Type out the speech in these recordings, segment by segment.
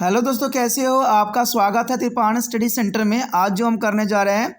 Hello दोस्तों, कैसे हो? आपका स्वागत है त्रिपाण स्टडी सेंटर में। आज जो हम करने जा रहे हैं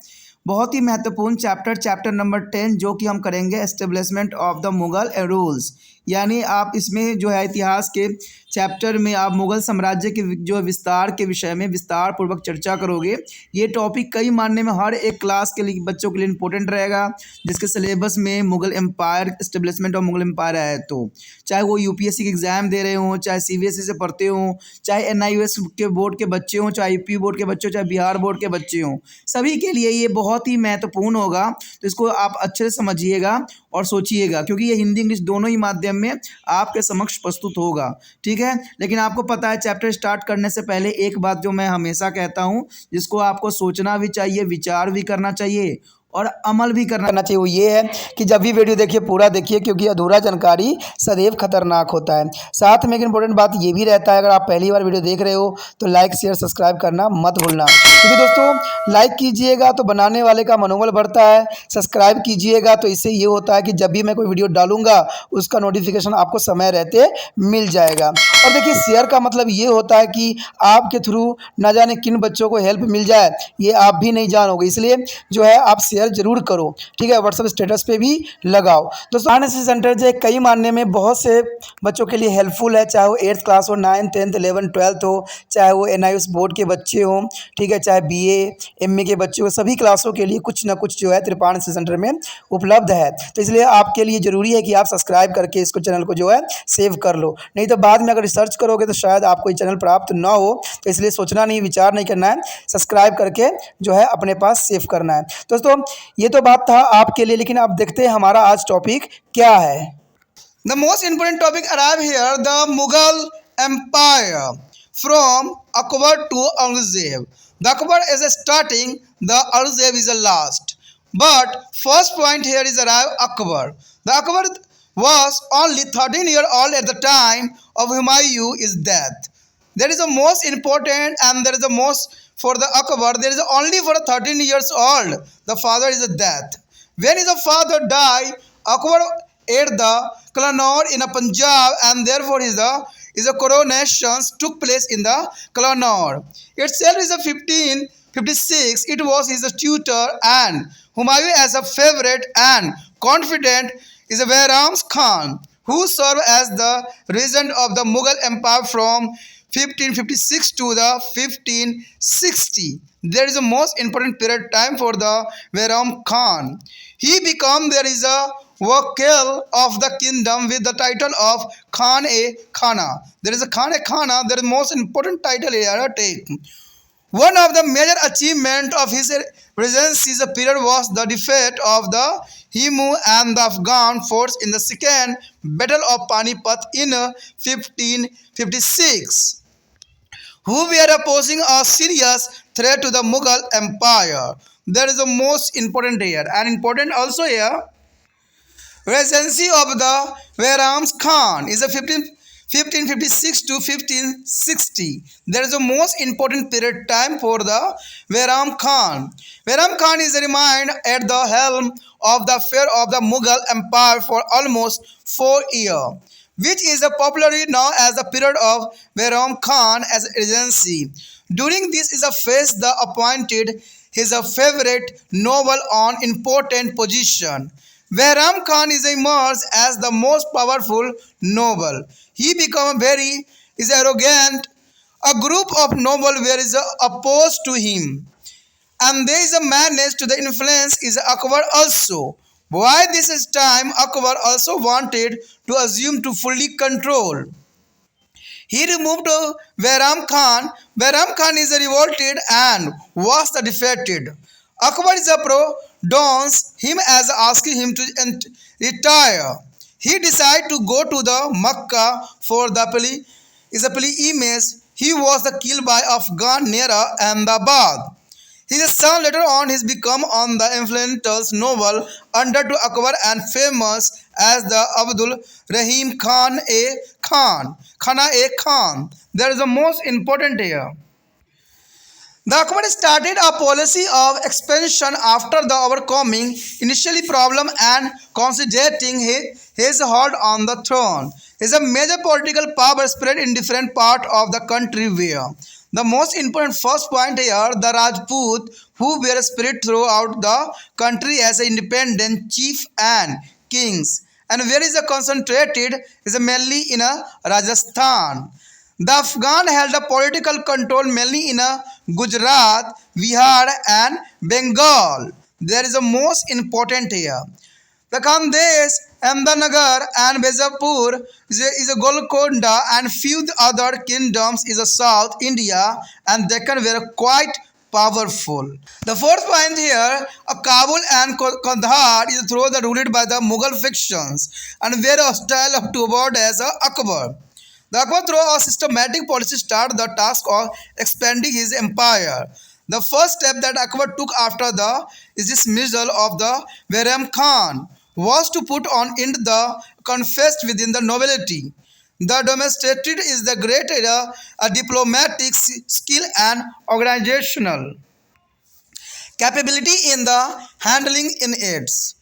बहुत ही महत्वपूर्ण चैप्टर नंबर 10, जो कि हम करेंगे establishment of the Mughal rules. यानी आप इसमें जो है इतिहास के चैप्टर में आप मुगल साम्राज्य के जो विस्तार के विषय में विस्तार पूर्वक चर्चा करोगे। ये टॉपिक कई मानने में हर एक क्लास के लिए बच्चों के लिए इम्पोर्टेंट रहेगा, जिसके सिलेबस में Mughal empire, establishment of Mughal empire है। तो चाहे वो यूपीएससी के एग्ज़ाम दे रहे हों, चाहे सीबीएसई से पढ़ते हों, चाहे एनआईओएस के बोर्ड के बच्चे हों, चाहे यूपी बोर्ड के बच्चे हों, चाहे बिहार बोर्ड के बच्चे हों, सभी के लिए ये बहुत ही महत्वपूर्ण होगा। तो इसको आप अच्छे से समझिएगा और सोचिएगा, क्योंकि ये हिंदी इंग्लिश दोनों ही माध्यम में आपके समक्ष प्रस्तुत होगा। ठीक है, लेकिन आपको पता है चैप्टर स्टार्ट करने से पहले एक बात जो मैं हमेशा कहता हूँ, जिसको आपको सोचना भी चाहिए, विचार भी करना चाहिए और अमल भी करना चाहिए, वो ये है कि जब भी वीडियो देखिए पूरा देखिए, क्योंकि अधूरा जानकारी सदैव खतरनाक होता है। साथ में एक इंपॉर्टेंट बात ये भी रहता है, अगर आप पहली बार वीडियो देख रहे हो तो लाइक शेयर सब्सक्राइब करना मत भूलना, क्योंकि दोस्तों लाइक कीजिएगा तो बनाने वाले का मनोबल बढ़ता है, सब्सक्राइब कीजिएगा तो इससे ये होता है कि जब भी मैं कोई वीडियो डालूंगा उसका नोटिफिकेशन आपको समय रहते मिल जाएगा। और देखिए, शेयर का मतलब ये होता है कि आपके थ्रू न जाने किन बच्चों को हेल्प मिल जाए, ये आप भी नहीं जानोगे, इसलिए जो है आप शेयर जरूर करो। ठीक है, व्हाट्सएप स्टेटस पे भी लगाओ। दोस्तों एनएसएस सेंटर जो है कई मानने में बहुत से बच्चों के लिए हेल्पफुल है, चाहे वो 8th क्लास हो, 9th 10th 11th 12th हो, चाहे वो एनआईओएस बोर्ड के बच्चे हों, ठीक है, चाहे बीए एमए के बच्चे हो, सभी क्लासों के लिए कुछ ना कुछ जो है त्रिपाण सेंटर में उपलब्ध है। तो इसलिए आपके लिए ज़रूरी है कि आप सब्सक्राइब करके इसको चैनल को जो है सेव कर लो, नहीं तो बाद में अगर रिसर्च करोगे तो शायद आपको ये चैनल प्राप्त ना हो। तो इसलिए सोचना नहीं, विचार नहीं करना है, सब्सक्राइब करके जो है अपने पास सेव करना है। दोस्तों ये तो बात था आपके लिए, लेकिन अब देखते हैं हमारा आज टॉपिक क्या है। The most important topic arrive here, the Mughal empire from Akbar to Aurangzeb. The Akbar is starting, the Aurangzeb is the last. But first point here is arrive Akbar. The Akbar was only 13 years old at the time of Humayun's death. There is a most important and there is a most for the Akbar. There is only for 13 years old. The father is a death. When his father died, Akbar ate the Kalonor in a Punjab, and therefore is a coronation took place in the Kalonor. Itself is a 1556. It was his tutor and Humayun as a favorite and confident is a Behram Khan, who served as the regent of the Mughal Empire from 1556 to the 1560. There is a most important period time for the Behram Khan. He became there is a wakil of the kingdom with the title of Khan-e-Khana. There is a Khan-e-Khana. There is most important title here. Take one of the major achievement of his regency's period was the defeat of the Himu and the Afghan force in the second battle of Panipat in 1556, who were posing a serious threat to the Mughal Empire. There is the most important here, and important also here. Regency of the Behram Khan is a 1556 to 1560. There is a most important period time for the Behram Khan. Behram Khan is remained at the helm of the affair of the Mughal Empire for almost 4 years, which is popularly known as the period of Behram Khan as regency. During this is a phase the appointed his favorite noble on important position. Behram Khan is emerged as the most powerful noble. He became very arrogant. A group of nobles were opposed to him, and there is a madness to the influence is Akbar also. By this time, Akbar also wanted to assume to fully control. He removed Behram Khan. Behram Khan is revolted and was defeated. Akbar is pronounced him as asking him to retire. He decided to go to the Makkah for the pilgrimage. He was killed by Afghan near Ahmedabad. His son later on has become on the influential noble under to Akbar and famous as the Abdul Rahim Khan. There is the most important here. The Akbar started a policy of expansion after the overcoming initially problem and consolidating his hold on the throne. His major political power spread in different parts of the country where the most important first point here, the Rajput who were spread throughout the country as independent chief and kings, and where is concentrated is mainly in Rajasthan. The Afghan held a political control mainly in Gujarat, Bihar and Bengal. There is a most important here. The Khandesh, Ahmednagar and Bijapur is a Golconda and few other kingdoms is a South India and Deccan were quite powerful. The fourth point here, Kabul and Kandahar is through the ruled by the Mughal factions and were hostile toward as Akbar. The Akbar, through a systematic policy, started the task of expanding his empire. The first step that Akbar took after the dismissal of the Behram Khan was to put on end the confessed within the nobility. The domesticated is the great diplomatic skill and organizational capability in the handling in aids.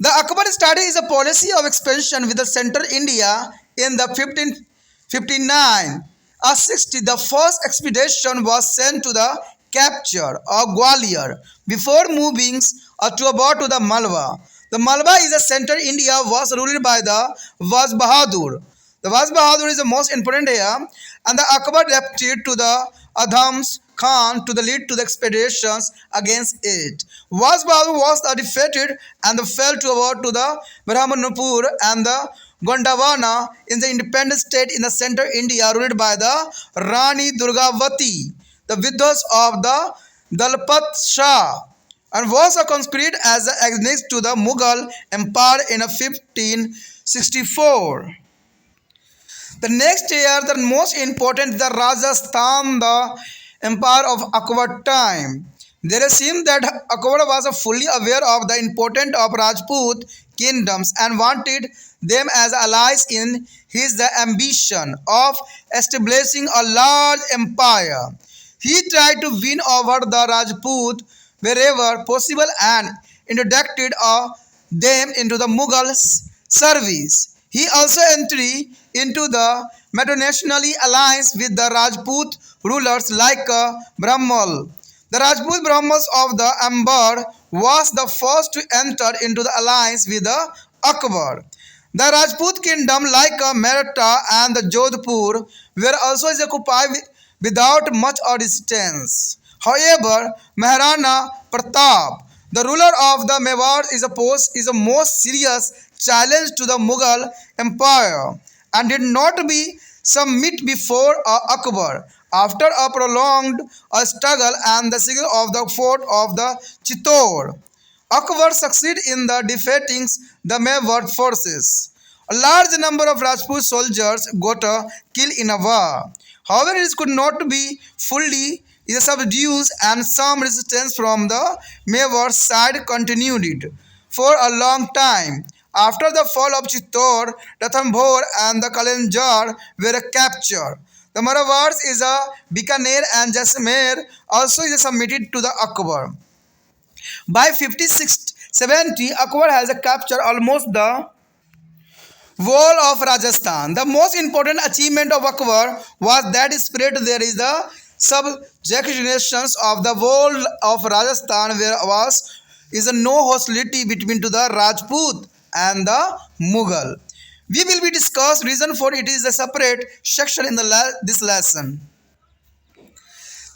The Akbar started his policy of expansion with the central India in the 1559 or 60. The first expedition was sent to the capture of Gwalior before moving to the Malwa. The Malwa is a central India was ruled by the Waz Bahadur. The Waz Bahadur is the most important here, and the Akbar deputed to the Adhams Khan to the lead to the expeditions against it. Waz Bahadur was defeated and fell to the Brahmanpur and the Gondwana in the independent state in the central India ruled by the Rani Durgavati, the widows of the Dalpat Shah, and was conscripted as next to the Mughal Empire in 1564. The next year, the most important, the Rajasthan, the empire of Akbar time. There seems that Akbar was fully aware of the importance of Rajput kingdoms and wanted them as allies in his ambition of establishing a large empire. He tried to win over the Rajput wherever possible and introduced them into the Mughal service. He also entered into the matrimonial alliance with the Rajput rulers like Brahmal. The Rajput Brahmans of the Amber was the first to enter into the alliance with the Akbar. The Rajput kingdom like Meerut and the Jodhpur were also occupied without much resistance. However, Maharana Pratap, the ruler of the Mewar, is a most serious challenge to the Mughal Empire and did not be submit before Akbar. After a prolonged struggle and the siege of the fort of the Chittor, Akbar succeeded in the defeating the Mewar forces. A large number of Rajput soldiers got killed in a war. However, it could not be fully subdued and some resistance from the Mewar side continued for a long time. After the fall of Chittor, Ranthambore and the Kalinjar were captured. The Marawars is a Bikaner and Jaisalmer also is submitted to the Akbar. By 5670, Akbar has captured almost the wall of Rajasthan. The most important achievement of Akbar was that spread there is the subjugations of the whole of Rajasthan where is no hostility between to the Rajput and the Mughal. We will be discuss reason for it is a separate section in this lesson.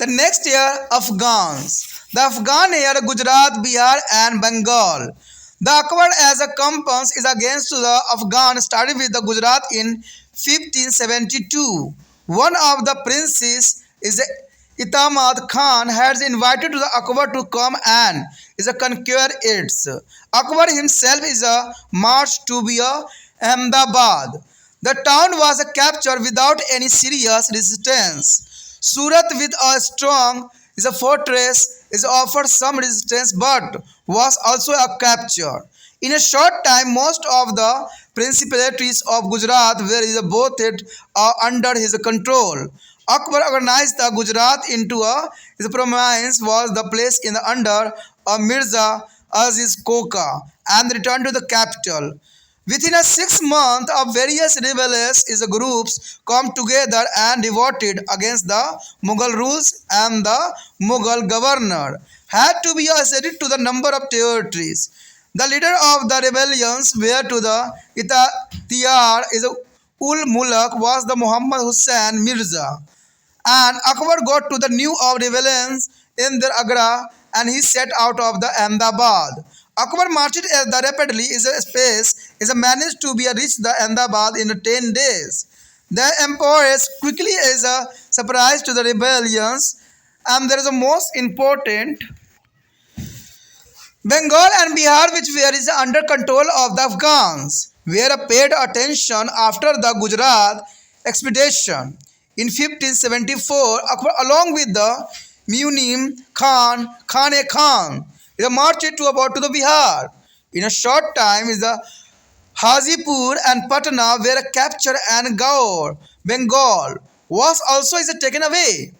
The next year, Afghans. The Afghan here, Gujarat, Bihar and Bengal. The Akbar as a compass is against the Afghan started with the Gujarat in 1572. One of the princes is Itamad Khan has invited to the Akbar to come and is a conquer it. Akbar himself is a march to be a Ahmedabad. The town was captured without any serious resistance. Surat with a strong is a fortress is offered some resistance but was also a capture. In a short time, most of the principalities of Gujarat were both under his control. Akbar organized the Gujarat into a his province was the place in the under of Mirza Aziz Koka and returned to the capital. Within a 6 month of various rebellious groups come together and revolted against the Mughal rules, and the Mughal governor had to be acceded to the number of territories. The leader of the rebellions were to the Itiyar is Ul Mulk was the Muhammad Hussain Mirza, and Akbar got to the new of rebellions in their Agra, and he set out of the Ahmedabad. Akbar marched as the rapidly is a space is a managed to be reach the Ahmedabad in 10 days. The empress quickly is a surprise to the rebellions, and there is a most important Bengal and Bihar, which were is under control of the Afghans, were paid attention after the Gujarat expedition. In 1574, Akbar, along with the Munim Khan, Khan, marched to about to the Bihar. In a short time, is the Hajipur and Patna were captured, and Gaur, Bengal, was also is taken away,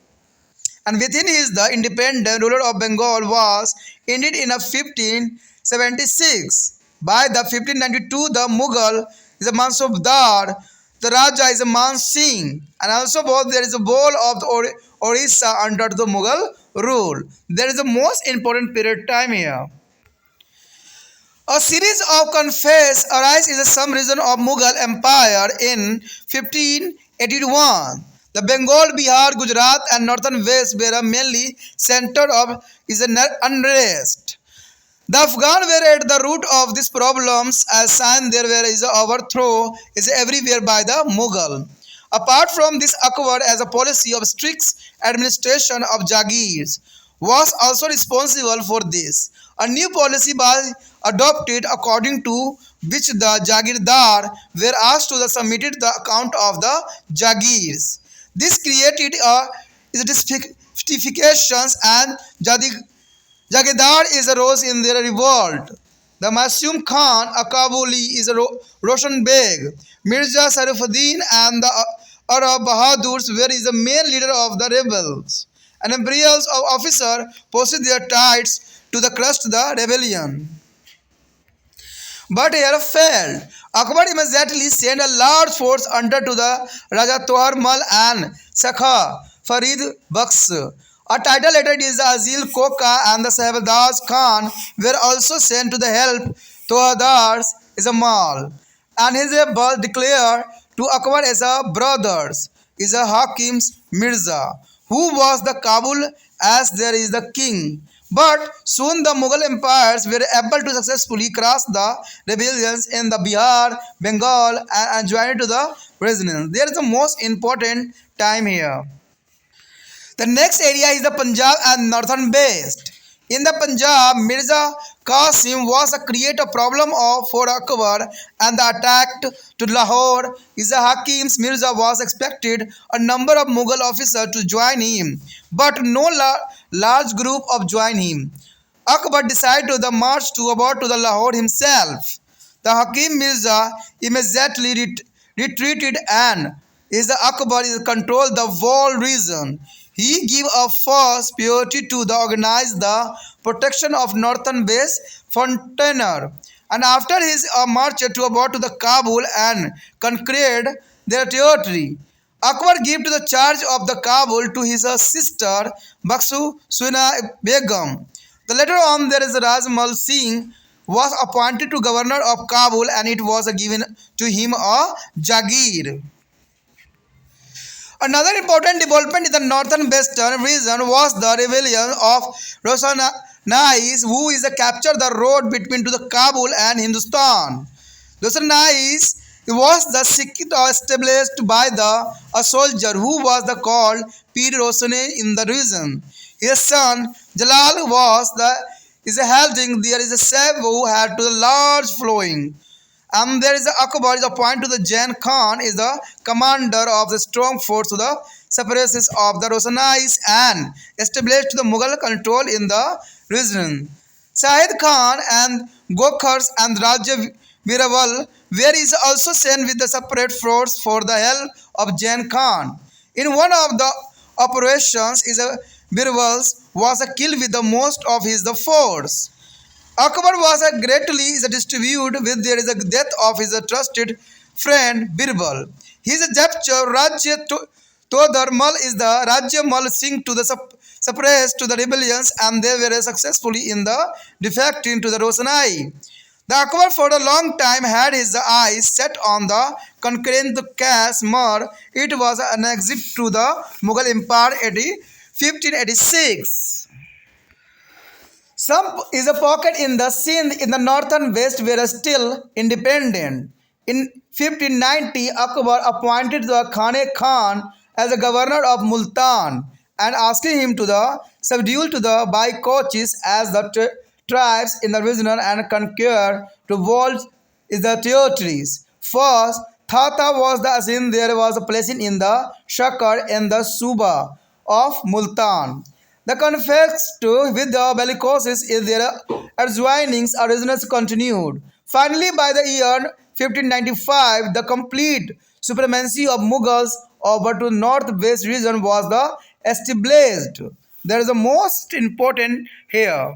and within his the independent ruler of Bengal was ended in a 1576. By the 1592, the Mughal is a Mansubdar, the Raja is a Man Singh, and also both there is a bowl of the Orissa under the Mughal rule. There is the most important period time here. A series of conflicts arise in some region of Mughal Empire in 1581. The Bengal, Bihar, Gujarat, and northern West were mainly center of unrest. The Afghan were at the root of these problems, as sign there were is overthrow is everywhere by the Mughal. Apart from this, Akbar as a policy of strict administration of Jagirs was also responsible for this. A new policy was adopted according to which the Jagirdar were asked to submit the account of the Jagirs. This created justifications, and Jagirdar is arose in their revolt. The Masum Khan, a Kabuli, is a Roshan Beg, Mirza Sarifuddin, and the Arab Bahadurs were is the main leader of the rebels. An imperial officer posted their tides to the crush the rebellion, but here failed. Akbar immediately sent a large force under to the Raja Tohar Mal and Sakha Farid Baksh. A title letter is Azil Koka and the Sahabdaz Khan were also sent to the help Tohadars is a Mal, and his birth declared to Akbar as a brothers is a Hakim's Mirza, who was the Kabul as there is the king. But soon the Mughal empires were able to successfully crush the rebellions in the Bihar, Bengal, and join to the resistance. There is the most important time here. The next area is the Punjab and northern West. In the Punjab, Mirza Qasim was a creator problem for Akbar, and the attack to Lahore is a Hakim's Mirza was expected a number of Mughal officers to join him, but no large group of join him. Akbar decided to the march to about to the Lahore himself. The Hakim Mirza immediately retreated, and is the Akbar is controlled the whole region. He gave a first priority to the organize the protection of northern base frontier, and after his march to about to the Kabul and conquered their territory, Akbar gave to the charge of the Kabul to his sister Baksu Suina Begum. The later on there is Rajmal Singh was appointed to governor of Kabul, and it was given to him a Jagir. Another important development in the northern western region was the rebellion of Rosanais, who is captured the road between to the Kabul and Hindustan. Rosanais was the Sikh established by a soldier who was called Pir Rosane in the region. His son Jalal was holding there is a Sahib who had to the large flowing. And there is Akbar is appointed to the Jain Khan is the commander of the strong force to the separatists of the Rosanais and established the Mughal control in the region. Shahid Khan and Gokhars and Raja Biraval were is also sent with the separate force for the help of Jain Khan. In one of the operations, Birbal was killed with the most of his the force. Akbar was greatly distributed with there is a death of his trusted friend Birbal. His capture Rajya Todarmal is the Rajya Mal Singh to the suppressed to the rebellions, and they were successfully in the defecting to the Rosanai. The Akbar for a long time had his eyes set on the concurrent Kashmir. It was an exit to the Mughal Empire in 1586. Some is a pocket in the Sindh in the northern west were still independent. In 1590, Akbar appointed the Khane Khan as a governor of Multan and asking him to the subdue to the by coaches as the tribes in the region and conquer to world is the territories. First, Thata was the Asin, there was a place in the Shakar and the Suba of Multan. The conflict with the bellicoses is their adjoining originals continued. Finally, by the year 1595, the complete supremacy of Mughals over to northwest region was established. There is the most important here.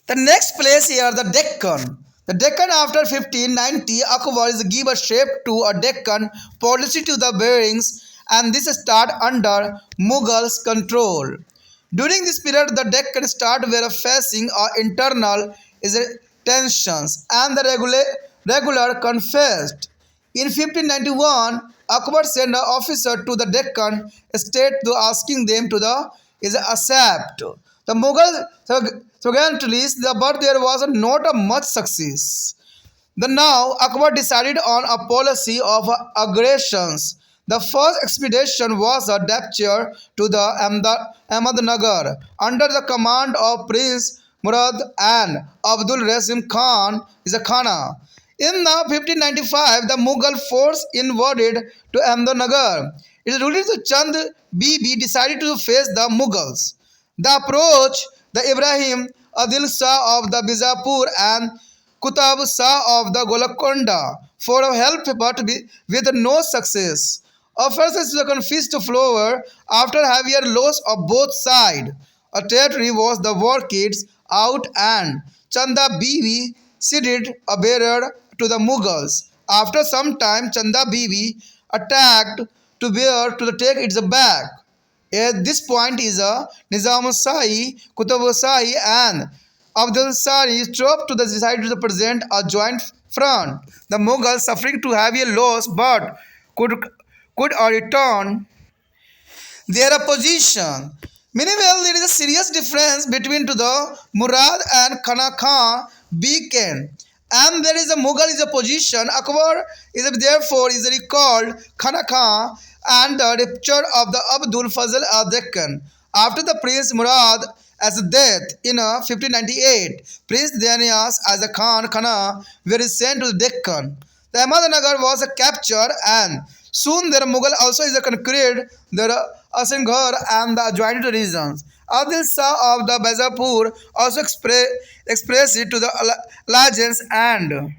The next place here, the Deccan. The Deccan after 1590, Akbar is give a shape to a Deccan policy to the bearings, and this start under Mughals control. During this period, the Deccan start were facing internal tensions and the regular conflict. In 1591, Akbar sent an officer to the Deccan state to asking them to the is accept. The Mughal Sugantlis, but there was not a much success. The now Akbar decided on a policy of aggressions. The first expedition was a capture to the Ahmednagar under the command of Prince Murad and Abdul Razim Khan is a Khana. In the 1595, the Mughal force invaded to Ahmednagar. Its ruler Chand Bibi decided to face the Mughals. The approach the Ibrahim Adil Shah of the Bijapur and Kutab Shah of the Golconda for help but with no success. Offers the confused flower after heavier loss of both sides. A territory was the war kids out and Chanda Bibi ceded a bearer to the Mughals. After some time, Chanda Bibi attacked to bear to take its back. At this point is a Nizam Shahi, Qutb Shahi and Abdul Sari troop to the decided to present a joint front. The Mughals suffering to heavy loss but could return their position. Meanwhile, there is a serious difference between to the Murad and Khana Khan beacon. And there is a Mughal is a position. Akbar is therefore is recalled Khana Khan and the rupture of the Abdul Fazl al Deccan. After the Prince Murad as death in 1598, Prince Danias as a Khan Khana were sent to the Deccan. The Ahmednagar was captured and soon their Mughal also is conquered their Asingghar and the adjoining regions. Adil Shah of the Bijapur also expressed it to the legends and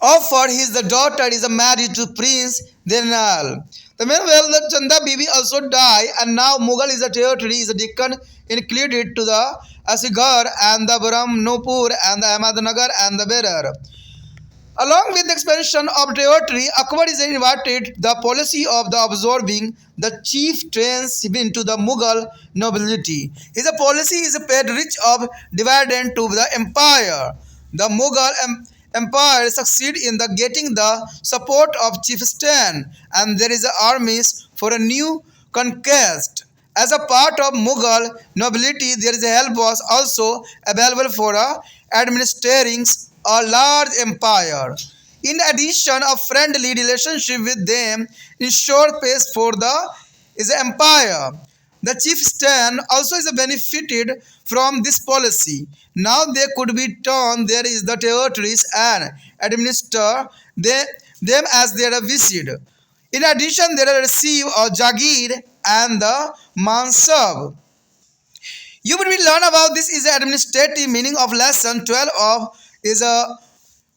offered his daughter is a marriage to Prince Denal. The meanwhile, the Chanda Bibi also died, and now Mughal is a territory is a Deccan included to the Asghar and the Brahmanpur and the Ahmednagar and the Berar. Along with the expansion of territory, Akbar is invited the policy of the absorbing the chief trains into the Mughal nobility. His policy is paid rich of dividend to the empire. The Mughal empire succeed in the getting the support of chieftain and there is armies for a new conquest. As a part of Mughal nobility, there is help was also available for administering a large empire. In addition, a friendly relationship with them ensured peace for the is empire. The chieftain also is benefited from this policy. Now they could be turned there is the territories and administer them as they are wished. In addition, they are receive a Jagir and the Mansab. You will learn about this is the administrative meaning of lesson 12 of is a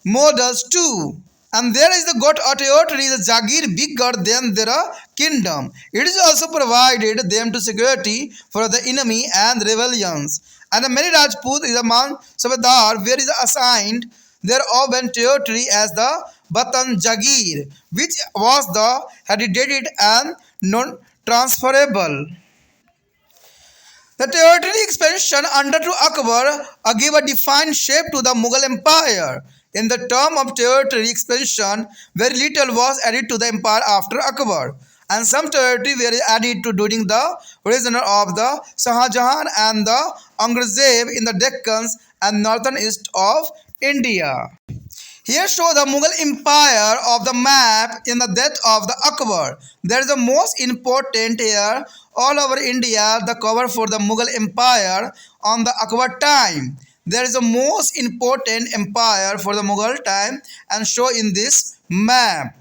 models 2. And there is the got a territory, the Jagir bigger than their kingdom. It is also provided them to security for the enemy and rebellions. And the many Rajput is a man Sabadar, where is assigned their open territory as the Batan Jagir, which was the hereditary and non-transferable. The territory expansion under to Akbar gave a defined shape to the Mughal Empire. In the term of territory expansion, very little was added to the empire after Akbar, and some territory were added to during the reign of the Shah Jahan and the Aurangzeb in the Deccans and northern east of India. Here show the Mughal Empire of the map in the death of the Akbar. There is the most important here all over India the cover for the Mughal Empire on the Akbar time. There is the most important empire for the Mughal time and show in this map.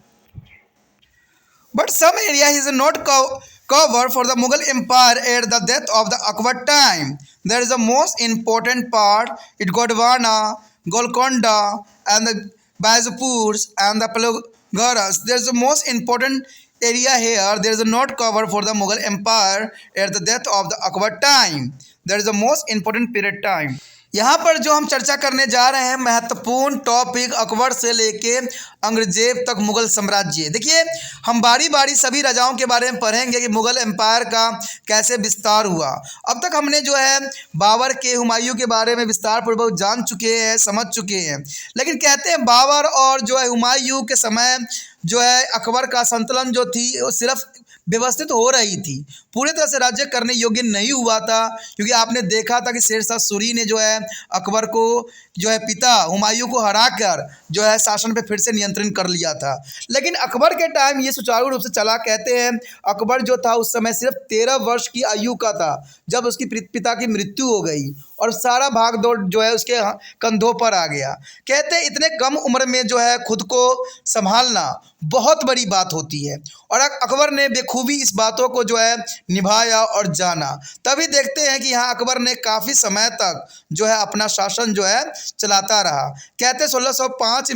But some area is not covered for the Mughal Empire at the death of the Akbar time. There is the most important part, it Gondwana, Golconda and the Baizapurs and the Palagaras. There is the most important area here. There is a not cover for the Mughal Empire at the death of the Akbar time. There is the most important period time. यहाँ पर जो हम चर्चा करने जा रहे हैं महत्वपूर्ण टॉपिक अकबर से लेके औरंगजेब तक मुगल साम्राज्य। देखिए हम बारी बारी सभी राजाओं के बारे में पढ़ेंगे कि मुगल एम्पायर का कैसे विस्तार हुआ। अब तक हमने जो है बाबर के हुमायूं के बारे में विस्तार पूर्वक जान चुके हैं, समझ चुके हैं, लेकिन कहते हैं बाबर और जो है हुमायूं के समय जो है अकबर का संतुलन जो थी वो सिर्फ व्यवस्थित हो रही थी, पूरी तरह से राज्य करने योग्य नहीं हुआ था, क्योंकि आपने देखा था कि शेरशाह सूरी ने जो है अकबर को जो है पिता हुमायूं को हराकर जो है शासन पे फिर से नियंत्रण कर लिया था। लेकिन अकबर के टाइम ये सुचारू रूप से चला। कहते हैं अकबर जो था उस समय सिर्फ 13 वर्ष की आयु का था जब उसकी पिता की मृत्यु हो गई और सारा भाग दौड़ जो है उसके कंधों पर आ गया। कहते हैं इतने कम उम्र में जो है खुद को संभालना बहुत बड़ी बात होती है और अकबर ने बेखूबी इस बातों को जो है निभाया और जाना। तभी देखते हैं कि यहाँ अकबर ने काफ़ी समय तक जो है अपना शासन जो है चलाता रहा। कहते 1605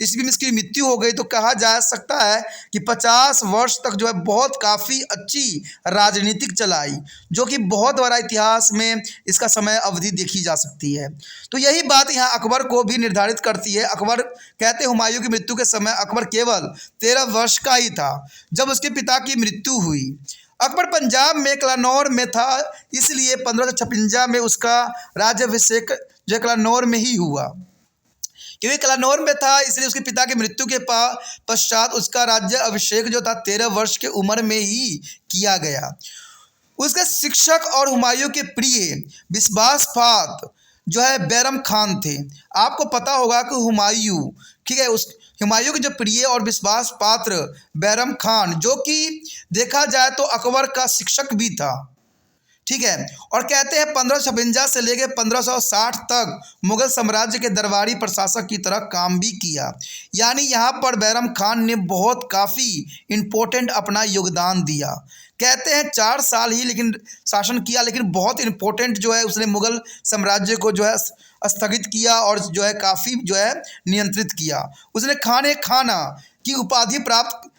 ईस्वी में इसकी मृत्यु हो गई, तो कहा जा सकता है कि 50 वर्ष तक जो है बहुत काफ़ी अच्छी राजनीतिक चलाई, जो कि बहुत बड़ा इतिहास में इसका समय अवधि देखी जा सकती है। तो यही बात यहाँ अकबर को भी निर्धारित करती है। अकबर कहते हुमायूं की मृत्यु के समय अकबर केवल 13 वर्ष का ही था जब उसके पिता की मृत्यु हुई। अकबर पंजाब में कलानौर में था, इसलिए 1556 में उसका राज्याभिषेक जो कलानौर में ही हुआ। क्योंकि कलानौर में था इसलिए उसके पिता की मृत्यु के पश्चात उसका राज्य अभिषेक जो था 13 वर्ष की उम्र में ही किया गया। उसके शिक्षक और हुमायूं के प्रिय विश्वासपात जो है बैरम खान थे। आपको पता होगा कि हुमायूं, ठीक है, उस हुमायूं के जो प्रिय और विश्वास पात्र बैरम खान, जो कि देखा जाए तो अकबर का शिक्षक भी था, ठीक है। और कहते हैं 1556 से लेकर 1560 तक मुगल साम्राज्य के दरबारी प्रशासक की तरह काम भी किया। यानी यहाँ पर बैरम खान ने बहुत काफ़ी इम्पोर्टेंट अपना योगदान दिया। कहते हैं 4 साल ही लेकिन शासन किया, लेकिन बहुत इम्पोर्टेंट जो है उसने मुगल साम्राज्य को जो है स्थगित किया और जो है काफ़ी जो है नियंत्रित किया। उसने खाने खाना की उपाधि प्राप्त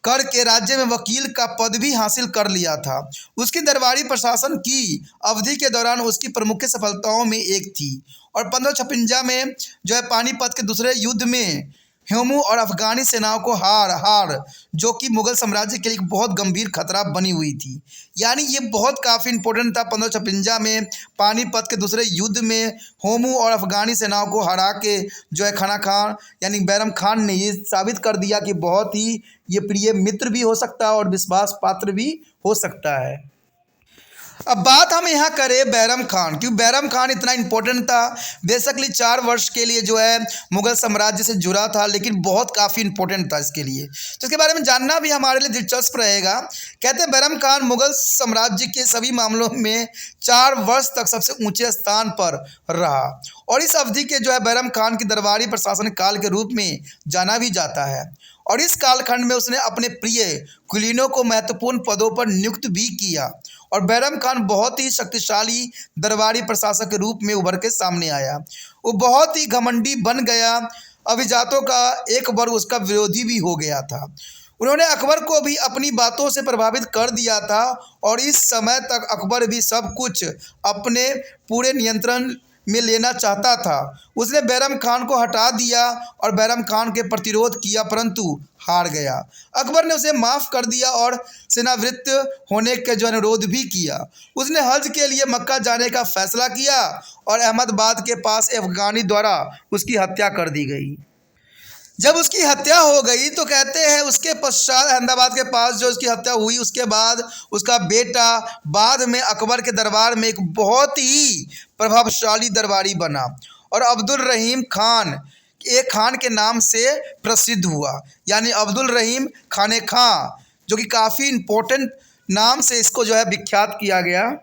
करके राज्य में वकील का पद भी हासिल कर लिया था। उसकी दरबारी प्रशासन की अवधि के दौरान उसकी प्रमुख सफलताओं में एक थी और 1556 में जो है पानीपत के दूसरे युद्ध में हुमायूं और अफगानी सेनाओं को हार जो कि मुगल साम्राज्य के लिए बहुत गंभीर खतरा बनी हुई थी। यानी ये बहुत काफ़ी इंपॉर्टेंट था। 1556 में पानीपत के दूसरे युद्ध में हुमायूं और अफगानी सेनाओं को हरा के जो है खाना खान यानी बैरम खान ने ये साबित कर दिया कि बहुत ही ये प्रिय मित्र भी हो सकता है और विश्वास पात्र भी हो सकता है। अब बात हम यहाँ करें बैरम खान, क्यों बैरम खान इतना इम्पोर्टेंट था। बेसिकली 4 वर्ष के लिए जो है मुगल साम्राज्य से जुड़ा था, लेकिन बहुत काफ़ी इम्पोर्टेंट था इसके लिए, तो इसके बारे में जानना भी हमारे लिए दिलचस्प रहेगा। कहते हैं बैरम खान मुगल साम्राज्य के सभी मामलों में 4 वर्ष तक सबसे ऊंचे स्थान पर रहा और इस अवधि के जो है बैरम खान की दरबारी प्रशासन काल के रूप में जाना भी जाता है और इस कालखंड में उसने अपने प्रिय कुलीनों को महत्वपूर्ण पदों पर नियुक्त भी किया और बैरम खान बहुत ही शक्तिशाली दरबारी प्रशासक के रूप में उभर के सामने आया। वो बहुत ही घमंडी बन गया अभिजातों का एक वर्ग उसका विरोधी भी हो गया था। उन्होंने अकबर को भी अपनी बातों से प्रभावित कर दिया था और इस समय तक अकबर भी सब कुछ अपने पूरे नियंत्रण में लेना चाहता था। उसने बैरम खान को हटा दिया और बैरम खान के प्रतिरोध किया, परंतु हार गया। अकबर ने उसे माफ़ कर दिया और सेनावृत्त होने के जो अनुरोध भी किया। उसने हज के लिए मक्का जाने का फैसला किया और अहमदाबाद के पास अफगानी द्वारा उसकी हत्या कर दी गई। जब उसकी हत्या हो गई तो कहते हैं उसके पश्चात अहमदाबाद के पास जो उसकी हत्या हुई, उसके बाद उसका बेटा बाद में अकबर के दरबार में एक बहुत ही प्रभावशाली दरबारी बना और अब्दुल रहीम खान एक खान के नाम से प्रसिद्ध हुआ, यानी अब्दुल रहीम खाने खां, जो कि काफ़ी इम्पोर्टेंट नाम से इसको जो है विख्यात किया गया।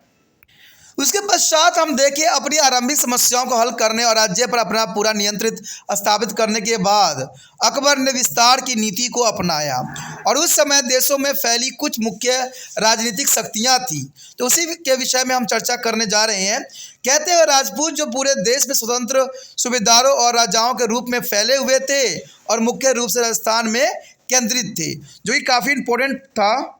उसके पश्चात हम देखें अपनी आरंभिक समस्याओं को हल करने और राज्य पर अपना पूरा नियंत्रित स्थापित करने के बाद अकबर ने विस्तार की नीति को अपनाया और उस समय देशों में फैली कुछ मुख्य राजनीतिक शक्तियां थी, तो उसी के विषय में हम चर्चा करने जा रहे हैं। कहते हैं राजपूत जो पूरे देश में स्वतंत्र सूबेदारों और राजाओं के रूप में फैले हुए थे और मुख्य रूप से राजस्थान में केंद्रित थे, जो कि काफ़ी इम्पोर्टेंट था।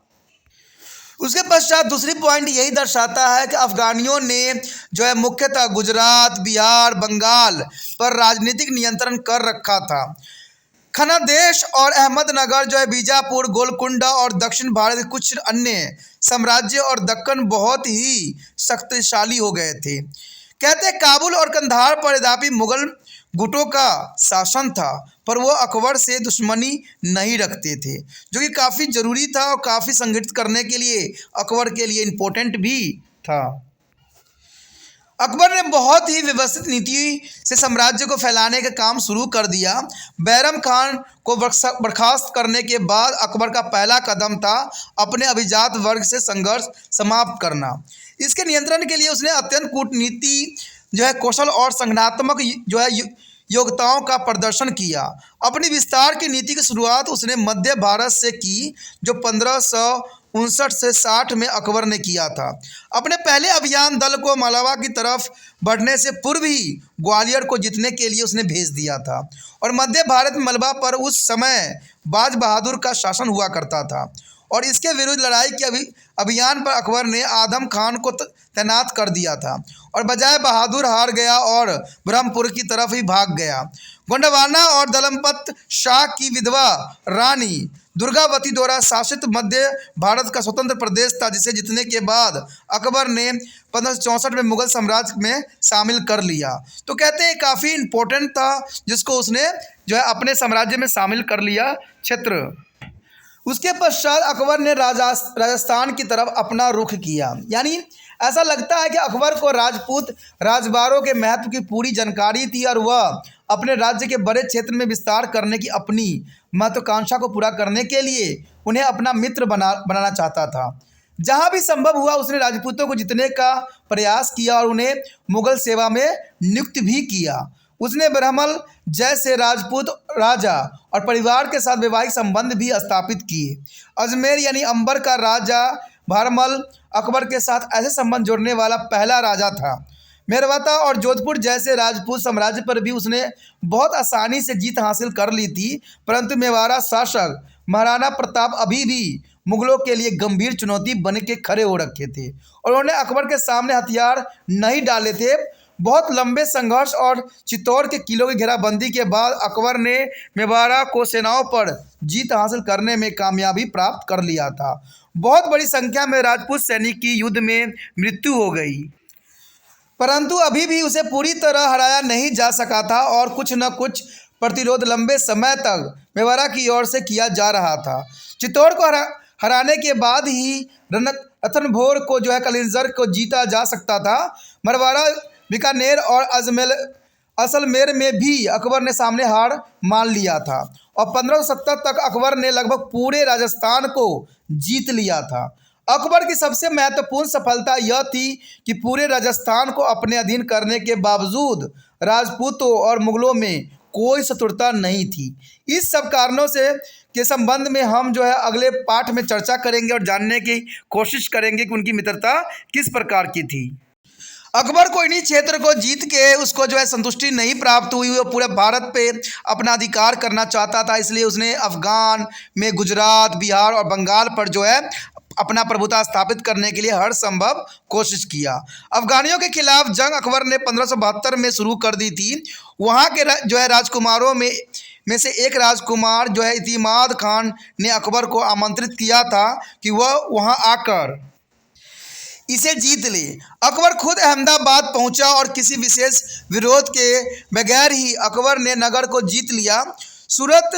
उसके पश्चात दूसरी पॉइंट यही दर्शाता है कि अफगानियों ने जो है मुख्यतः गुजरात, बिहार, बंगाल पर राजनीतिक नियंत्रण कर रखा था। खानादेश और अहमदनगर जो है बीजापुर, गोलकुंडा और दक्षिण भारत के कुछ अन्य साम्राज्य और दक्कन बहुत ही शक्तिशाली हो गए थे। कहते हैं काबुल और कंधार पर यद्यपि मुगल गुटों का शासन था, पर वो अकबर से दुश्मनी नहीं रखते थे, जो कि काफ़ी ज़रूरी था और काफ़ी संगठित करने के लिए अकबर के लिए इम्पोर्टेंट भी था। अकबर ने बहुत ही व्यवस्थित नीति से साम्राज्य को फैलाने का काम शुरू कर दिया। बैरम खान को बर्खास्त करने के बाद अकबर का पहला कदम था अपने अभिजात वर्ग से संघर्ष समाप्त करना। इसके नियंत्रण के लिए उसने अत्यंत कूटनीति जो है कौशल और संगठनात्मक जो है योग्यताओं का प्रदर्शन किया। अपनी विस्तार की नीति की शुरुआत उसने मध्य भारत से की, जो 1559 से 60 में अकबर ने किया था। अपने पहले अभियान दल को मालवा की तरफ बढ़ने से पूर्व ही ग्वालियर को जीतने के लिए उसने भेज दिया था और मध्य भारत में मलबा पर उस समय बाज बहादुर का शासन हुआ करता था और इसके विरुद्ध लड़ाई के अभियान पर अकबर ने आदम खान को तैनात कर दिया था और बजाय बहादुर हार गया और ब्रह्मपुर की तरफ ही भाग गया। गोंडवाना और दलमपत शाह की विधवा रानी दुर्गावती द्वारा शासित मध्य भारत का स्वतंत्र प्रदेश था, जिसे जीतने के बाद अकबर ने 1564 में मुगल साम्राज्य में शामिल कर लिया। तो कहते हैं काफ़ी इम्पोर्टेंट था जिसको उसने जो है अपने साम्राज्य में शामिल कर लिया क्षेत्र। उसके पश्चात अकबर ने राजस्थान की तरफ अपना रुख किया, यानी ऐसा लगता है कि अकबर को राजपूत राजवारों के महत्व की पूरी जानकारी थी और वह अपने राज्य के बड़े क्षेत्र में विस्तार करने की अपनी महत्वाकांक्षा को पूरा करने के लिए उन्हें अपना मित्र बनाना चाहता था। जहाँ भी संभव हुआ उसने राजपूतों को जीतने का प्रयास किया और उन्हें मुगल सेवा में नियुक्त भी किया। उसने ब्रह्मल जैसे राजपूत राजा और परिवार के साथ वैवाहिक संबंध भी स्थापित किए। अजमेर यानी अंबर का राजा भरमल अकबर के साथ ऐसे संबंध जोड़ने वाला पहला राजा था। मेरवता और जोधपुर जैसे राजपूत साम्राज्य पर भी उसने बहुत आसानी से जीत हासिल कर ली थी, परंतु मेवाड़ा शासक महाराणा प्रताप अभी भी मुगलों के लिए गंभीर चुनौती बन के खड़े हो रखे थे और उन्होंने अकबर के सामने हथियार नहीं डाले थे। बहुत लंबे संघर्ष और चित्तौड़ के किलों की घेराबंदी के बाद अकबर ने मेवाड़ा को सेनाओं पर जीत हासिल करने में कामयाबी प्राप्त कर लिया था। बहुत बड़ी संख्या में राजपूत सैनिक की युद्ध में मृत्यु हो गई, परंतु अभी भी उसे पूरी तरह हराया नहीं जा सका था और कुछ न कुछ प्रतिरोध लंबे समय तक मेवाड़ा की ओर से किया जा रहा था। चित्तौड़ को हराने के बाद ही रणथंभौर को जो है कलिंजर को जीता जा सकता था। मरवाड़ा, बीकानेर और असलमेर में भी अकबर ने सामने हार मान लिया था और 1570 तक अकबर ने लगभग पूरे राजस्थान को जीत लिया था। अकबर की सबसे महत्वपूर्ण सफलता यह थी कि पूरे राजस्थान को अपने अधीन करने के बावजूद राजपूतों और मुगलों में कोई शत्रुता नहीं थी। इस सब कारणों से के संबंध में हम जो है अगले पाठ में चर्चा करेंगे और जानने की कोशिश करेंगे कि उनकी मित्रता किस प्रकार की थी। अकबर को इन्हीं क्षेत्र को जीत के उसको जो है संतुष्टि नहीं प्राप्त हुई, वो पूरे भारत पे अपना अधिकार करना चाहता था। इसलिए उसने अफगान में गुजरात, बिहार और बंगाल पर जो है अपना प्रभुता स्थापित करने के लिए हर संभव कोशिश किया। अफगानियों के खिलाफ जंग अकबर ने 1572 में शुरू कर दी थी। वहाँ के जो है राजकुमारों में से एक राजकुमार जो है इतिमाद खान ने अकबर को आमंत्रित किया था कि वह वहाँ आकर इसे जीत ले। अकबर खुद अहमदाबाद पहुंचा और किसी विशेष विरोध के बगैर ही अकबर ने नगर को जीत लिया। सूरत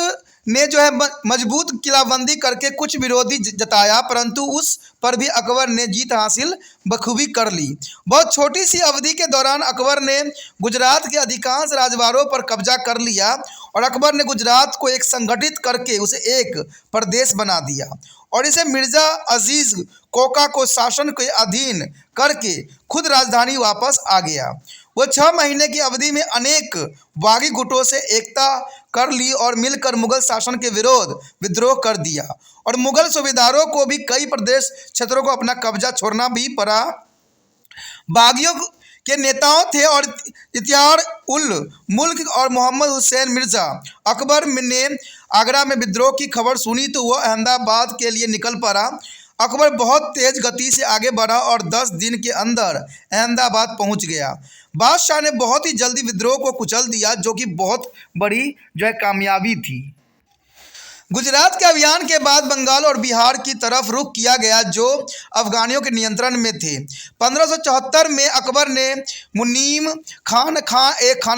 ने जो है मजबूत किलाबंदी करके कुछ विरोधी जताया, परंतु उस पर भी अकबर ने जीत हासिल बखूबी कर ली। बहुत छोटी सी अवधि के दौरान अकबर ने गुजरात के अधिकांश राजवाड़ों पर कब्जा कर लिया और अकबर ने गुजरात को एक संगठित करके उसे एक प्रदेश बना दिया और इसे मिर्ज़ा अजीज़ कोका को शासन के अधीन करके खुद राजधानी वापस आ गया। वो 6 महीने की अवधि में अनेक बागी गुटों से एकता कर ली और मिलकर मुगल शासन के विरोध विद्रोह कर दिया और मुगल सूबेदारों को भी कई प्रदेश क्षेत्रों को अपना कब्जा छोड़ना भी पड़ा। बागियों के नेताओं थे और इख्तियार उल मुल्क और मोहम्मद हुसैन मिर्ज़ा। अकबर ने आगरा में विद्रोह की खबर सुनी तो वह अहमदाबाद के लिए निकल पड़ा। अकबर बहुत तेज गति से आगे बढ़ा और 10 दिन के अंदर अहमदाबाद पहुंच गया। बादशाह ने बहुत ही जल्दी विद्रोह को कुचल दिया, जो कि बहुत बड़ी जो है कामयाबी थी। गुजरात के अभियान के बाद बंगाल और बिहार की तरफ रुख किया गया, जो अफगानियों के नियंत्रण में थे। 1574 में अकबर ने मुनीम खाना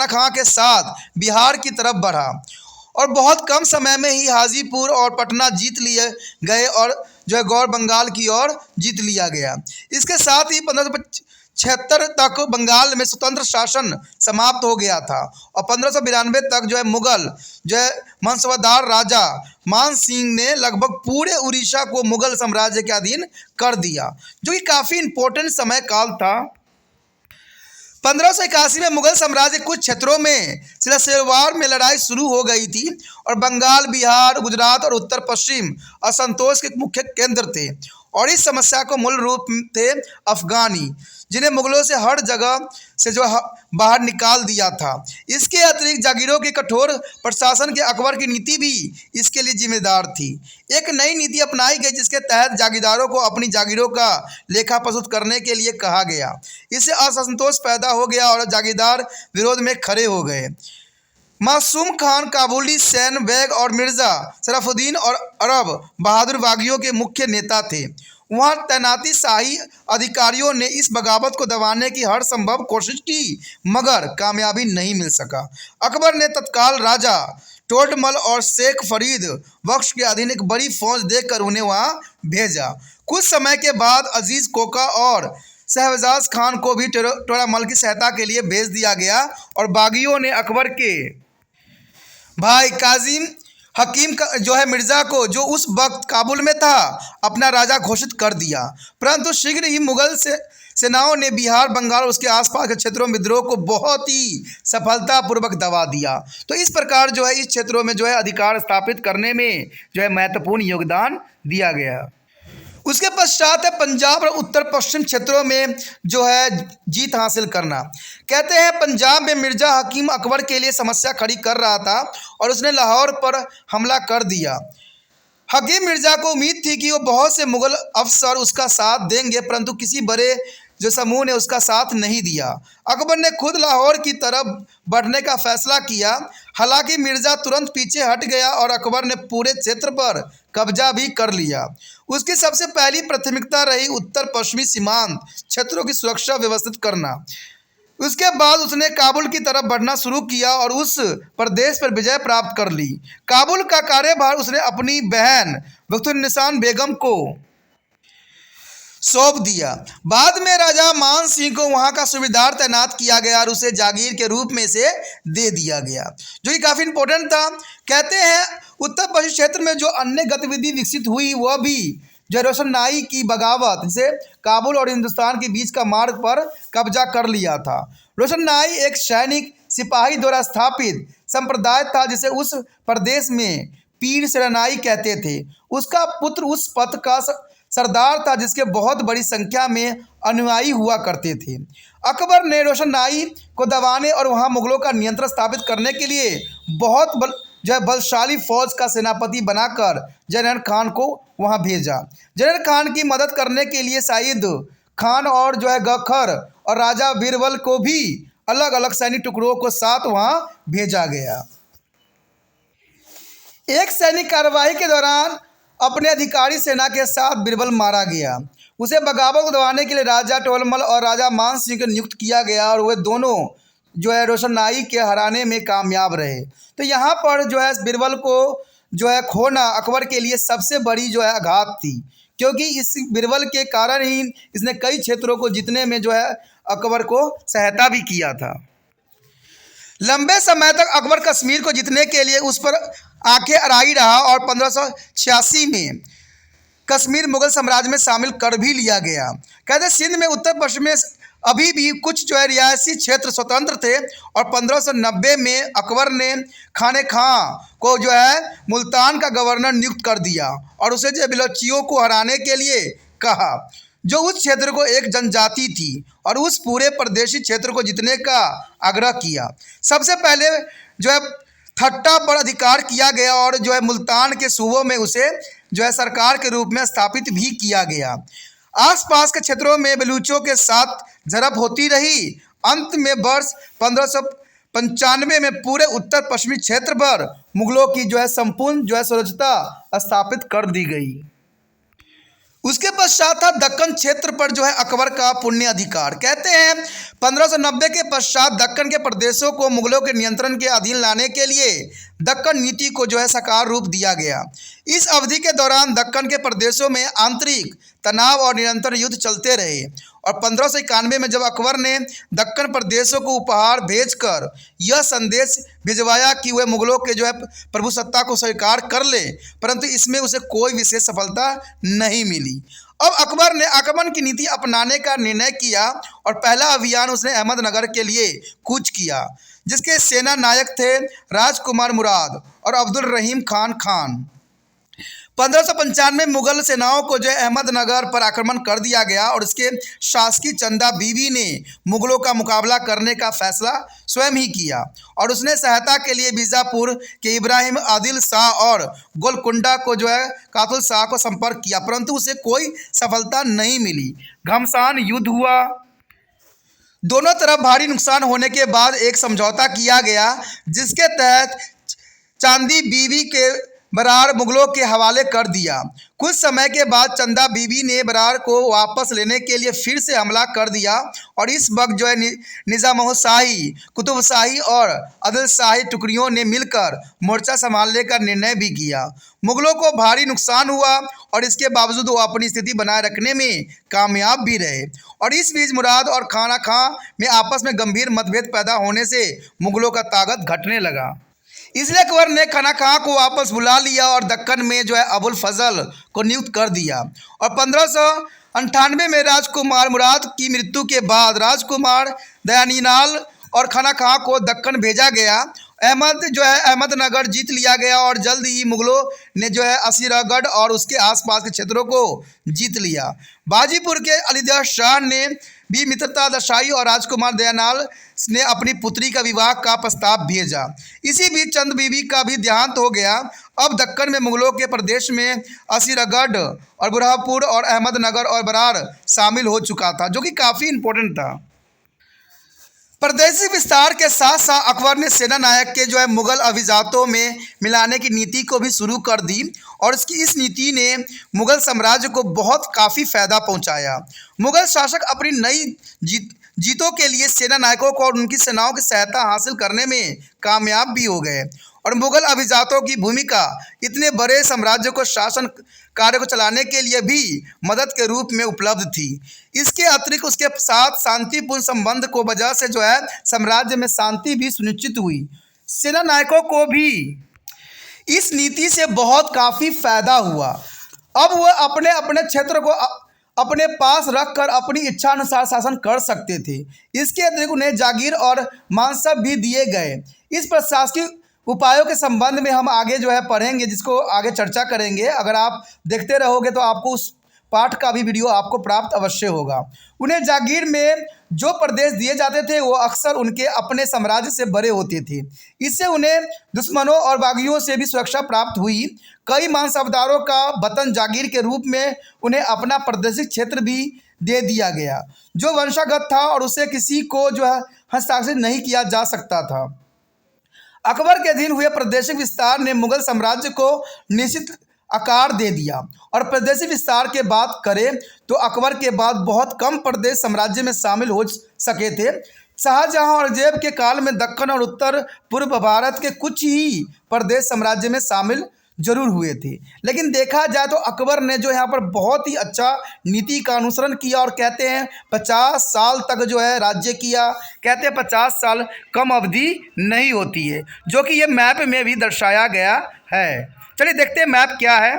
खां के साथ बिहार की तरफ बढ़ा और बहुत कम समय में ही हाजीपुर और पटना जीत लिए गए और जो है गौर बंगाल की ओर जीत लिया गया। इसके साथ ही 1576 तक बंगाल में स्वतंत्र शासन समाप्त हो गया था और 1592 तक जो है मुगल जो है मनसबदार राजा मान सिंह ने लगभग पूरे उड़ीसा को मुगल साम्राज्य के अधीन कर दिया, जो कि काफ़ी इम्पोर्टेंट समय काल था। 1581 में मुगल साम्राज्य कुछ क्षेत्रों में सिलसिलेवार में लड़ाई शुरू हो गई थी और बंगाल, बिहार, गुजरात और उत्तर पश्चिम असंतोष के मुख्य केंद्र थे और इस समस्या को मूल रूप थे अफगानी, जिन्हें मुगलों से हर जगह से जो बाहर निकाल दिया था। इसके अतिरिक्त जागीरों के कठोर प्रशासन के अकबर की नीति भी इसके लिए जिम्मेदार थी। एक नई नीति अपनाई गई जिसके तहत जागीरदारों को अपनी जागीरों का लेखा प्रस्तुत करने के लिए कहा गया। इससे असंतोष पैदा हो गया और जागीरदार विरोध में खड़े हो गए। मासूम खान काबुली सैन बेग और मिर्ज़ा शरफुद्दीन और अरब बहादुर बागियों के मुख्य नेता थे। वहाँ तैनाती शाही अधिकारियों ने इस बगावत को दबाने की हर संभव कोशिश की, मगर कामयाबी नहीं मिल सका। अकबर ने तत्काल राजा टोडरमल और शेख फरीद बख्श के अधीन एक बड़ी फौज देकर उन्हें वहाँ भेजा। कुछ समय के बाद अजीज़ कोका और शहजाद खान को भी टोडरमल की सहायता के लिए भेज दिया गया और बागियों ने अकबर के भाई काजिम हकीम का जो है मिर्ज़ा को, जो उस वक्त काबुल में था, अपना राजा घोषित कर दिया। परंतु शीघ्र ही मुगल सेनाओं ने बिहार, बंगाल और उसके आसपास के क्षेत्रों में विद्रोह को बहुत ही सफलतापूर्वक दबा दिया। तो इस प्रकार जो है इस क्षेत्रों में जो है अधिकार स्थापित करने में जो है महत्वपूर्ण योगदान दिया गया। उसके पश्चात है पंजाब और उत्तर पश्चिम क्षेत्रों में जो है जीत हासिल करना। कहते हैं पंजाब में मिर्ज़ा हकीम अकबर के लिए समस्या खड़ी कर रहा था और उसने लाहौर पर हमला कर दिया। हकीम मिर्ज़ा को उम्मीद थी कि वो बहुत से मुगल अफसर उसका साथ देंगे, परंतु किसी बड़े जो समूह ने उसका साथ नहीं दिया। अकबर ने खुद लाहौर की तरफ बढ़ने का फैसला किया। हालांकि मिर्ज़ा तुरंत पीछे हट गया और अकबर ने पूरे क्षेत्र पर कब्जा भी कर लिया। उसकी सबसे पहली प्राथमिकता रही उत्तर पश्चिमी सीमांत क्षेत्रों की सुरक्षा व्यवस्थित करना। उसके बाद उसने काबुल की तरफ बढ़ना शुरू किया और उस प्रदेश पर विजय प्राप्त कर ली। काबुल का कार्यभार उसने अपनी बहन बख्तुन्निसा बेगम को सौंप दिया। बाद में राजा मान सिंह को वहाँ का सूबेदार तैनात किया गया और उसे जागीर के रूप में से दे दिया गया, जो कि काफ़ी इम्पोर्टेंट था। कहते हैं उत्तर पश्चिम क्षेत्र में जो अन्य गतिविधि विकसित हुई वह भी जो रोशन नाई की बगावत से काबुल और हिंदुस्तान के बीच का मार्ग पर कब्जा कर लिया था। रोशन नाई एक सैनिक सिपाही द्वारा स्थापित संप्रदाय था जिसे उस प्रदेश में पीर सेनाई कहते थे। उसका पुत्र उस पथ का सरदार था जिसके बहुत बड़ी संख्या में अनुयायी हुआ करते थे। अकबर ने रोशननाई को दबाने और वहां मुगलों का नियंत्रण स्थापित करने के लिए बहुत बलशाली फौज का सेनापति बनाकर जनरल खान को वहां भेजा। जनरल खान की मदद करने के लिए सईद खान और गखर और राजा बीरबल को भी अलग अलग सैनिक टुकड़ों को साथ वहां भेजा गया। एक सैनिक कार्रवाई के दौरान अपने अधिकारी सेना के साथ बीरबल मारा गया। उसे बगावत को दबाने के लिए राजा टोलमल और राजा मान सिंह को नियुक्त किया गया और वे दोनों रोशननाई के हराने में कामयाब रहे। तो यहाँ पर बीरबल को खोना अकबर के लिए सबसे बड़ी आघात थी, क्योंकि इस बीरबल के कारण ही इसने कई क्षेत्रों को जीतने में अकबर को सहायता भी किया था। लंबे समय तक अकबर कश्मीर को जीतने के लिए उस पर आंखें अड़ाई रहा और 1586 में कश्मीर मुगल साम्राज्य में शामिल कर भी लिया गया। कहते सिंध में उत्तर पश्चिम में अभी भी कुछ रियासी क्षेत्र स्वतंत्र थे और 1590 में अकबर ने खाने खां को मुल्तान का गवर्नर नियुक्त कर दिया और उसे बलोचियों को हराने के लिए कहा, जो उस क्षेत्र को एक जनजाति थी, और उस पूरे प्रदेशी क्षेत्र को जीतने का आग्रह किया। सबसे पहले थट्टा पर अधिकार किया गया और मुल्तान के सूबों में उसे सरकार के रूप में स्थापित भी किया गया। आसपास के क्षेत्रों में बलूचों के साथ झड़प होती रही। अंत में वर्ष 1595 में पूरे उत्तर पश्चिमी क्षेत्र पर मुगलों की संपूर्ण स्वराज्यता स्थापित कर दी गई। उसके पश्चात था दक्कन क्षेत्र पर अकबर का पुण्य अधिकार। कहते हैं 1590 के पश्चात दक्कन के प्रदेशों को मुगलों के नियंत्रण के अधीन लाने के लिए दक्कन नीति को साकार रूप दिया गया। इस अवधि के दौरान दक्कन के प्रदेशों में आंतरिक तनाव और निरंतर युद्ध चलते रहे और 1591 में जब अकबर ने दक्कन प्रदेशों को उपहार भेजकर यह संदेश भिजवाया कि वह मुगलों के प्रभुसत्ता को स्वीकार कर ले, परंतु इसमें उसे कोई विशेष सफलता नहीं मिली। अब अकबर ने आक्रमण की नीति अपनाने का निर्णय किया और पहला अभियान उसने अहमदनगर के लिए कूच किया, जिसके सेना नायक थे राजकुमार मुराद और अब्दुल रहीम खान। 1595 मुगल सेनाओं को अहमदनगर पर आक्रमण कर दिया गया और उसके शासकी चंदा बीबी ने मुगलों का मुकाबला करने का फैसला स्वयं ही किया और उसने सहायता के लिए बीजापुर के इब्राहिम आदिल शाह और गोलकुंडा को कातुल शाह को संपर्क किया, परंतु उसे कोई सफलता नहीं मिली। घमासान युद्ध हुआ। दोनों तरफ भारी नुकसान होने के बाद एक समझौता किया गया, जिसके तहत चांदी बीबी के बरार मुगलों के हवाले कर दिया। कुछ समय के बाद चंदा बीबी ने बरार को वापस लेने के लिए फिर से हमला कर दिया और इस वक्त निजामशाही, कुतुब शाही और आदिल शाही टुकड़ियों ने मिलकर मोर्चा संभालने का निर्णय भी किया। मुगलों को भारी नुकसान हुआ और इसके बावजूद वो अपनी स्थिति बनाए रखने में कामयाब भी रहे और इस बीच मुराद और खाना खां में आपस में गंभीर मतभेद पैदा होने से मुगलों का ताकत घटने लगा। इसलिए अकबर ने खाना खां को वापस बुला लिया और दक्कन में अबुल फजल को नियुक्त कर दिया और 1598 में राजकुमार मुराद की मृत्यु के बाद राजकुमार दयानीलाल और खाना खां को दक्कन भेजा गया। अहमदनगर जीत लिया गया और जल्द ही मुगलों ने असीरागढ़ और उसके आसपास के क्षेत्रों को जीत लिया। बाजीपुर के अलीदह शाह ने भी मित्रता दर्शाई और राजकुमार दयानाल ने अपनी पुत्री का विवाह का प्रस्ताव भेजा। इसी बीच चंद बीबी का भी देहांत हो गया। अब दक्कन में मुगलों के प्रदेश में असीरागढ़ और बुरहानपुर और अहमदनगर और बरार शामिल हो चुका था, जो कि काफ़ी इम्पोर्टेंट था। प्रदेशी विस्तार के साथ साथ अकबर ने सेना नायक के मुगल अभिजातों में मिलाने की नीति को भी शुरू कर दी और इस नीति ने मुगल साम्राज्य को बहुत काफ़ी फ़ायदा पहुंचाया। मुगल शासक अपनी नई जीतों के लिए सेना नायकों को और उनकी सेनाओं की सहायता हासिल करने में कामयाब भी हो गए और मुगल अभिजातों की भूमिका इतने बड़े साम्राज्य को शासन कार्य को चलाने के लिए भी मदद के रूप में उपलब्ध थी। इसके अतिरिक्त उसके साथ शांतिपूर्ण संबंध को वजह से साम्राज्य में शांति भी सुनिश्चित हुई। सेना नायकों को भी इस नीति से बहुत काफ़ी फायदा हुआ। अब वह अपने अपने क्षेत्र को अपने पास रखकर अपनी इच्छा अनुसार शासन कर सकते थे। इसके अतिरिक्त उन्हें जागीर और मानसब भी दिए गए। इस प्रशासनिक उपायों के संबंध में हम आगे पढ़ेंगे, जिसको आगे चर्चा करेंगे। अगर आप देखते रहोगे तो आपको उस पाठ का भी वीडियो आपको प्राप्त अवश्य होगा। उन्हें जागीर में जो प्रदेश दिए जाते थे वो अक्सर उनके अपने साम्राज्य से बड़े होते थे। इससे उन्हें दुश्मनों और बागियों से भी सुरक्षा प्राप्त हुई। कई मांसावतारों का वतन जागीर के रूप में उन्हें अपना प्रादेशिक क्षेत्र भी दे दिया गया, जो वंशागत था और उसे किसी को जो है हस्ताक्षरित नहीं किया जा सकता था। अकबर के अधीन हुए प्रादेशिक विस्तार ने मुगल साम्राज्य को निश्चित आकार दे दिया। और प्रादेशिक विस्तार के बात करें तो अकबर के बाद बहुत कम प्रदेश साम्राज्य में शामिल हो सके थे। शाहजहां और औरंगजेब के काल में दक्कन और उत्तर पूर्व भारत के कुछ ही प्रदेश साम्राज्य में शामिल जरूर हुए थे। लेकिन देखा जाए तो अकबर ने जो यहाँ पर बहुत ही अच्छा नीति का अनुसरण किया और कहते हैं 50 साल तक जो है राज्य किया। कहते हैं 50 साल कम अवधि नहीं होती है, जो कि ये मैप में भी दर्शाया गया है। चलिए देखते हैं मैप क्या है।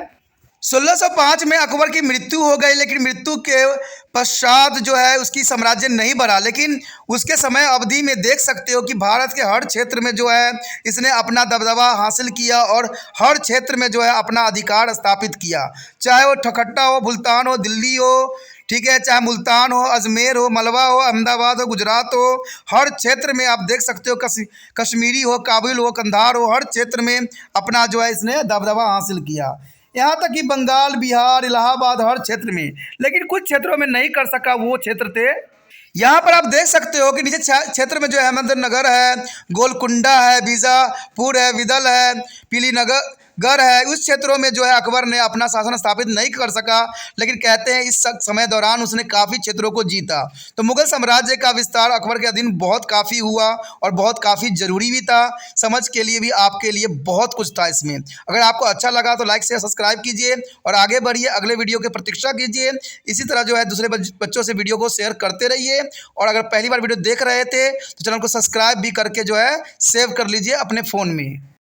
1605 में अकबर की मृत्यु हो गई, लेकिन मृत्यु के पश्चात जो है उसकी साम्राज्य नहीं बढ़ा। लेकिन उसके समय अवधि में देख सकते हो कि भारत के हर क्षेत्र में जो है इसने अपना दबदबा हासिल किया और हर क्षेत्र में जो है अपना अधिकार स्थापित किया। चाहे वो ठकट्टा हो, मुल्तान हो, दिल्ली हो, ठीक है, चाहे मुल्तान हो, अजमेर हो, मलवा हो, अहमदाबाद हो, गुजरात हो, हर क्षेत्र में आप देख सकते हो। कश्मीरी हो, काबिल हो, कंधार हो, हर क्षेत्र में अपना जो है इसने दबदबा हासिल किया। यहाँ तक कि बंगाल, बिहार, इलाहाबाद, हर क्षेत्र में, लेकिन कुछ क्षेत्रों में नहीं कर सका। वो क्षेत्र थे, यहाँ पर आप देख सकते हो कि नीचे क्षेत्र में जो है अहमदनगर है, गोलकुंडा है, बीजापुर है, विदल है, पीलीनगर है। उस क्षेत्रों में जो है अकबर ने अपना शासन स्थापित नहीं कर सका, लेकिन कहते हैं इस समय दौरान उसने काफ़ी क्षेत्रों को जीता। तो मुगल साम्राज्य का विस्तार अकबर के अधीन बहुत काफ़ी हुआ और बहुत काफ़ी ज़रूरी भी था। समझ के लिए भी आपके लिए बहुत कुछ था इसमें। अगर आपको अच्छा लगा तो लाइक शेयर सब्सक्राइब कीजिए और आगे बढ़िए, अगले वीडियो की प्रतीक्षा कीजिए। इसी तरह जो है दूसरे बच्चों से वीडियो को शेयर करते रहिए। और अगर पहली बार वीडियो देख रहे थे तो चैनल को सब्सक्राइब भी करके जो है सेव कर लीजिए अपने फ़ोन में।